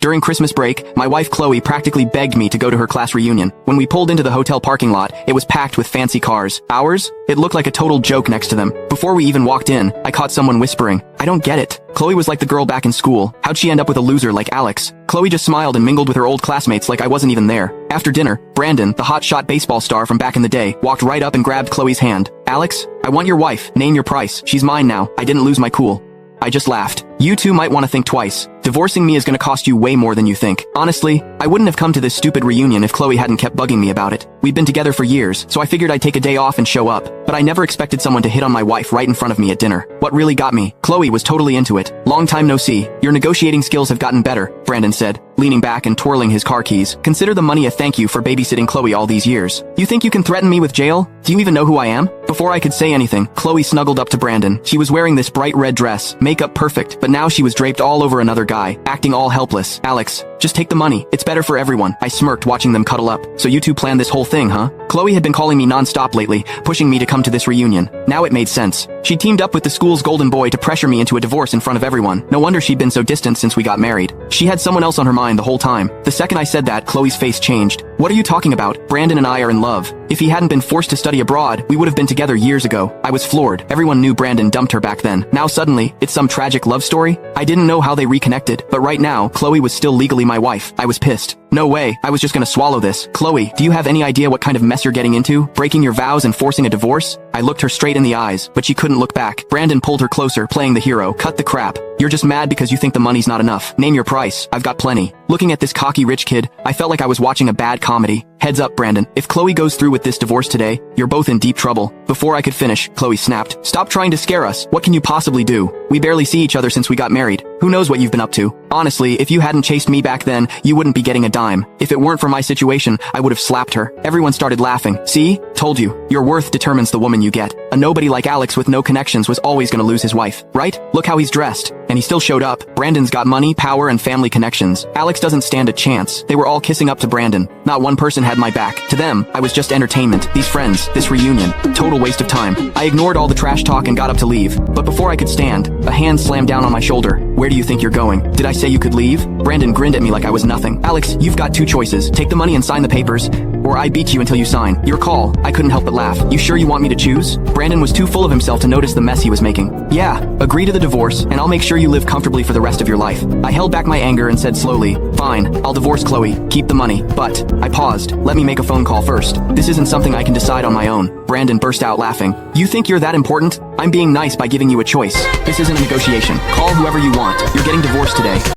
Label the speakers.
Speaker 1: During Christmas break, my wife Chloe practically begged me to go to her class reunion. When we pulled into the hotel parking lot, it was packed with fancy cars. Ours? It looked like a total joke next to them. Before we even walked in, I caught someone whispering, "I don't get it. Chloe was like the girl back in school. How'd she end up with a loser like Alex?" Chloe just smiled and mingled with her old classmates like I wasn't even there. After dinner, Brandon, the hotshot baseball star from back in the day, walked right up and grabbed Chloe's hand. "Alex, I want your wife. Name your price. She's mine now. I didn't lose my cool." I just laughed. "You two might want to think twice. Divorcing me is gonna cost you way more than you think." Honestly, I wouldn't have come to this stupid reunion if Chloe hadn't kept bugging me about it. We'd been together for years, so I figured I'd take a day off and show up. But I never expected someone to hit on my wife right in front of me at dinner. What really got me? Chloe was totally into it. "Long time no see. Your negotiating skills have gotten better," Brandon said, leaning back and twirling his car keys. "Consider the money a thank you for babysitting Chloe all these years. You think you can threaten me with jail? Do you even know who I am?" Before I could say anything, Chloe snuggled up to Brandon. She was wearing this bright red dress, makeup perfect, but now she was draped all over another guy, acting all helpless. "Alex, just take the money. It's better for everyone." I smirked watching them cuddle up. "So you two planned this whole thing, huh?" Chloe had been calling me non-stop lately, pushing me to come to this reunion. Now it made sense. She teamed up with the school's golden boy to pressure me into a divorce in front of everyone. No wonder she'd been so distant since we got married. She had someone else on her mind the whole time. The second I said that, Chloe's face changed. "What are you talking about? Brandon and I are in love. If he hadn't been forced to study abroad, we would have been together years ago." I was floored. Everyone knew Brandon dumped her back then. Now suddenly, it's some tragic love story? I didn't know how they reconnected, but right now, Chloe was still legally my wife. I was pissed. No way, I was just gonna swallow this. "Chloe, do you have any idea what kind of mess you're getting into? Breaking your vows and forcing a divorce?" I looked her straight in the eyes, but she couldn't look back. Brandon pulled her closer, playing the hero. "Cut the crap. You're just mad because you think the money's not enough. Name your price. I've got plenty." Looking at this cocky rich kid, I felt like I was watching a bad comedy. "Heads up, Brandon. If Chloe goes through with this divorce today, you're both in deep trouble." Before I could finish, Chloe snapped, "Stop trying to scare us. What can you possibly do? We barely see each other since we got married. Who knows what you've been up to? Honestly, if you hadn't chased me back then, you wouldn't be getting a dime. If it weren't for my situation, I would have slapped her." Everyone started laughing. "See? Told you. Your worth determines the woman you get. A nobody like Alex with no connections was always gonna lose his wife, right? Look how he's dressed." And he still showed up. Brandon's got money, power, and family connections. Alex doesn't stand a chance. They were all kissing up to Brandon. Not one person had my back. To them, I was just entertainment. These friends, this reunion. Total waste of time. I ignored all the trash talk and got up to leave. But before I could stand, a hand slammed down on my shoulder. "Where do you think you're going? Did I say you could leave?" Brandon grinned at me like I was nothing. "Alex, you've got two choices. Take the money and sign the papers, or I beat you until you sign. Your call." I couldn't help but laugh. "You sure you want me to choose?" Brandon was too full of himself to notice the mess he was making. "Yeah, agree to the divorce, and I'll make sure you live comfortably for the rest of your life." I held back my anger and said slowly, "Fine, I'll divorce Chloe. Keep the money. But..." I paused. "Let me make a phone call first. This isn't something I can decide on my own." Brandon burst out laughing. "You think you're that important? I'm being nice by giving you a choice. This isn't a negotiation. Call whoever you want. You're getting divorced today."